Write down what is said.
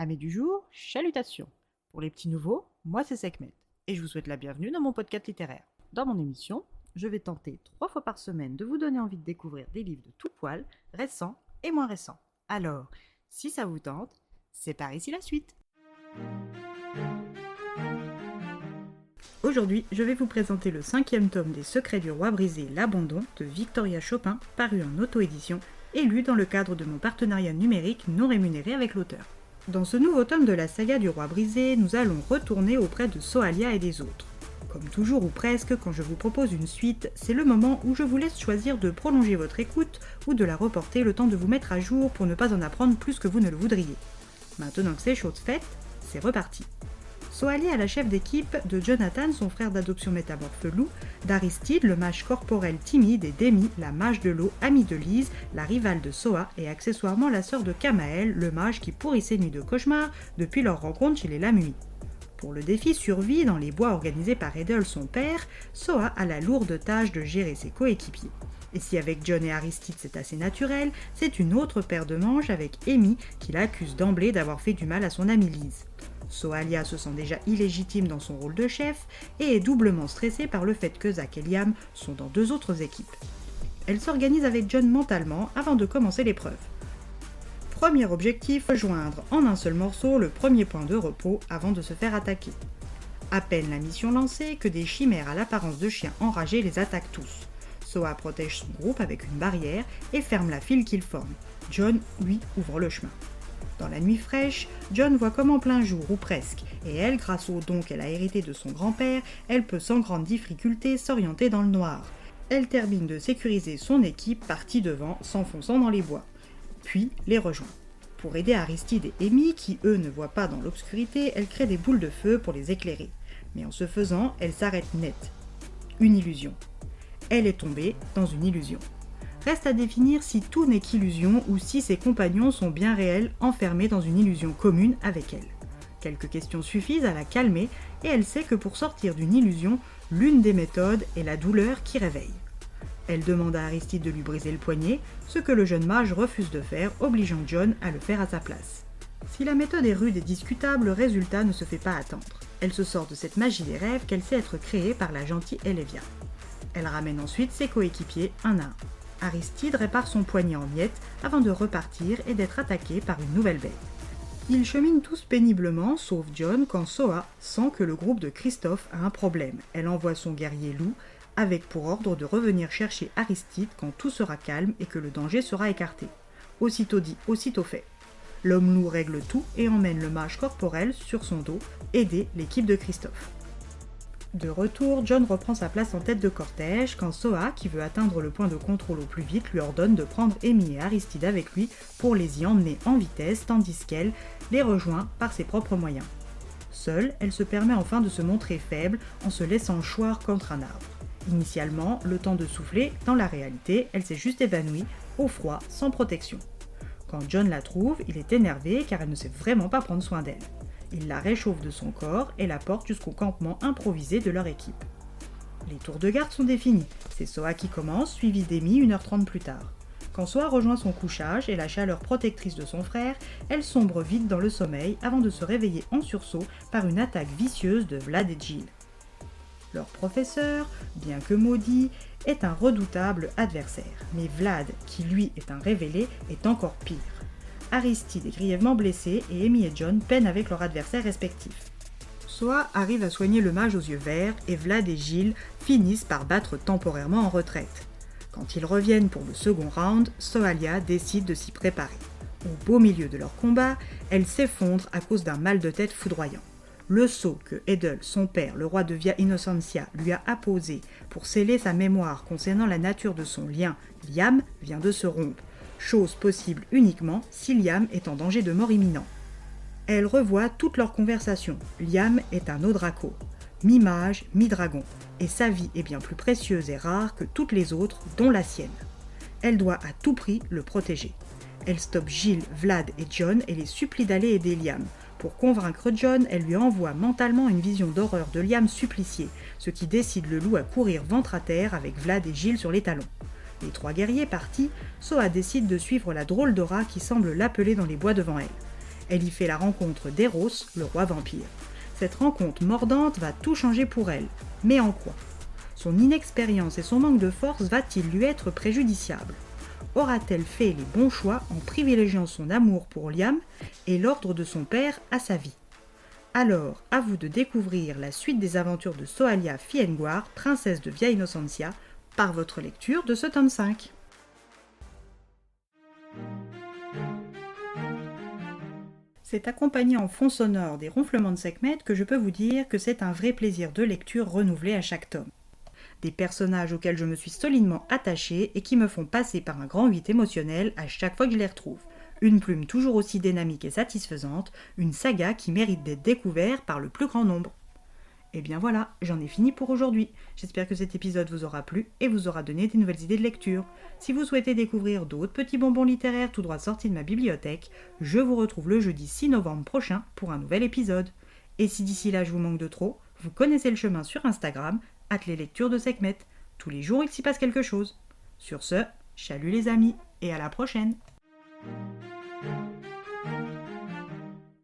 Amis du jour, chalutations. Pour les petits nouveaux, moi c'est Sekhmet et je vous souhaite la bienvenue dans mon podcast littéraire. Dans mon émission, je vais tenter 3 fois par semaine de vous donner envie de découvrir des livres de tout poil, récents et moins récents. Alors, si ça vous tente, c'est par ici la suite. Aujourd'hui, je vais vous présenter le 5e tome des Secrets du Roi Brisé, l'Abandon de Victoria Chopin, paru en auto-édition et lu dans le cadre de mon partenariat numérique non rémunéré avec l'auteur. Dans ce nouveau tome de la saga du Roi Brisé, nous allons retourner auprès de Soalia et des autres. Comme toujours ou presque, quand je vous propose une suite, c'est le moment où je vous laisse choisir de prolonger votre écoute ou de la reporter le temps de vous mettre à jour pour ne pas en apprendre plus que vous ne le voudriez. Maintenant que c'est chose faite, c'est reparti. Soalia est la chef d'équipe de Jonathan, son frère d'adoption métamorphe loup, d'Aristide, le mage corporel timide, et d'Amy, la mage de l'eau, amie de Lise, la rivale de Soa, et accessoirement la sœur de Kamael, le mage qui pourrit ses nuits de cauchemar depuis leur rencontre chez les Lamui. Pour le défi survie dans les bois organisé par Edel, son père, Soa a la lourde tâche de gérer ses coéquipiers. Et si avec John et Aristide c'est assez naturel, c'est une autre paire de manches avec Amy qui l'accuse d'emblée d'avoir fait du mal à son amie Lise. Soalia se sent déjà illégitime dans son rôle de chef et est doublement stressée par le fait que Zach et Liam sont dans 2 autres équipes. Elle s'organise avec John mentalement avant de commencer l'épreuve. Premier objectif, joindre en un seul morceau le premier point de repos avant de se faire attaquer. À peine la mission lancée que des chimères à l'apparence de chiens enragés les attaquent tous. Soa protège son groupe avec une barrière et ferme la file qu'ils forment. John, lui, ouvre le chemin. Dans la nuit fraîche, John voit comme en plein jour, ou presque, et elle, grâce au don qu'elle a hérité de son grand-père, elle peut sans grande difficulté s'orienter dans le noir. Elle termine de sécuriser son équipe partie devant, s'enfonçant dans les bois, puis les rejoint. Pour aider Aristide et Amy, qui eux ne voient pas dans l'obscurité, elle crée des boules de feu pour les éclairer. Mais en ce faisant, elle s'arrête net. Une illusion. Elle est tombée dans une illusion. Reste à définir si tout n'est qu'illusion ou si ses compagnons sont bien réels, enfermés dans une illusion commune avec elle. Quelques questions suffisent à la calmer et elle sait que pour sortir d'une illusion, l'une des méthodes est la douleur qui réveille. Elle demande à Aristide de lui briser le poignet, ce que le jeune mage refuse de faire, obligeant John à le faire à sa place. Si la méthode est rude et discutable, le résultat ne se fait pas attendre. Elle se sort de cette magie des rêves qu'elle sait être créée par la gentille Elevia. Elle ramène ensuite ses coéquipiers un à un. Aristide répare son poignet en miettes avant de repartir et d'être attaqué par une nouvelle bête. Ils cheminent tous péniblement, sauf John, quand Soa sent que le groupe de Christophe a un problème. Elle envoie son guerrier loup, avec pour ordre de revenir chercher Aristide quand tout sera calme et que le danger sera écarté. Aussitôt dit, aussitôt fait. L'homme loup règle tout et emmène le mage corporel sur son dos, aider l'équipe de Christophe. De retour, John reprend sa place en tête de cortège quand Soa, qui veut atteindre le point de contrôle au plus vite, lui ordonne de prendre Amy et Aristide avec lui pour les y emmener en vitesse, tandis qu'elle les rejoint par ses propres moyens. Seule, elle se permet enfin de se montrer faible en se laissant choir contre un arbre. Initialement, le temps de souffler, dans la réalité, elle s'est juste évanouie, au froid, sans protection. Quand John la trouve, il est énervé car elle ne sait vraiment pas prendre soin d'elle. Il la réchauffe de son corps et la porte jusqu'au campement improvisé de leur équipe. Les tours de garde sont définis. C'est Soa qui commence, suivi d'Amy 1h30 plus tard. Quand Soa rejoint son couchage et la chaleur protectrice de son frère, elle sombre vite dans le sommeil avant de se réveiller en sursaut par une attaque vicieuse de Vlad et Jill. Leur professeur, bien que maudit, est un redoutable adversaire. Mais Vlad, qui lui est un révélé, est encore pire. Aristide est grièvement blessé et Amy et John peinent avec leurs adversaires respectifs. Soa arrive à soigner le mage aux yeux verts et Vlad et Jill finissent par battre temporairement en retraite. Quand ils reviennent pour le second round, Soalia décide de s'y préparer. Au beau milieu de leur combat, elle s'effondre à cause d'un mal de tête foudroyant. Le sceau que Edel, son père, le roi de Via Innocentia, lui a apposé pour sceller sa mémoire concernant la nature de son lien, Liam, vient de se rompre. Chose possible uniquement si Liam est en danger de mort imminent. Elle revoit toute leur conversation. Liam est un Odraco, mi-mage, mi-dragon, et sa vie est bien plus précieuse et rare que toutes les autres, dont la sienne. Elle doit à tout prix le protéger. Elle stoppe Jill, Vlad et John et les supplie d'aller aider Liam. Pour convaincre John, elle lui envoie mentalement une vision d'horreur de Liam supplicié, ce qui décide le loup à courir ventre à terre avec Vlad et Jill sur les talons. Les 3 guerriers partis, Soa décide de suivre la drôle d'aura qui semble l'appeler dans les bois devant elle. Elle y fait la rencontre d'Eros, le roi vampire. Cette rencontre mordante va tout changer pour elle. Mais en quoi ? Son inexpérience et son manque de force va-t-il lui être préjudiciable ? Aura-t-elle fait les bons choix en privilégiant son amour pour Liam et l'ordre de son père à sa vie ? Alors, à vous de découvrir la suite des aventures de Soalia Fiengoir, princesse de Via Innocentia, par votre lecture de ce tome 5. C'est accompagné en fond sonore des ronflements de Sekhmet que je peux vous dire que c'est un vrai plaisir de lecture renouvelé à chaque tome. Des personnages auxquels je me suis solidement attachée et qui me font passer par un grand 8 émotionnel à chaque fois que je les retrouve. Une plume toujours aussi dynamique et satisfaisante, une saga qui mérite d'être découverte par le plus grand nombre. Et bien voilà, j'en ai fini pour aujourd'hui. J'espère que cet épisode vous aura plu et vous aura donné des nouvelles idées de lecture. Si vous souhaitez découvrir d'autres petits bonbons littéraires tout droit sortis de ma bibliothèque, je vous retrouve le jeudi 6 novembre prochain pour un nouvel épisode. Et si d'ici là je vous manque de trop, vous connaissez le chemin sur Instagram, @les lectures de Sekhmet. Tous les jours il s'y passe quelque chose. Sur ce, chalut les amis et à la prochaine.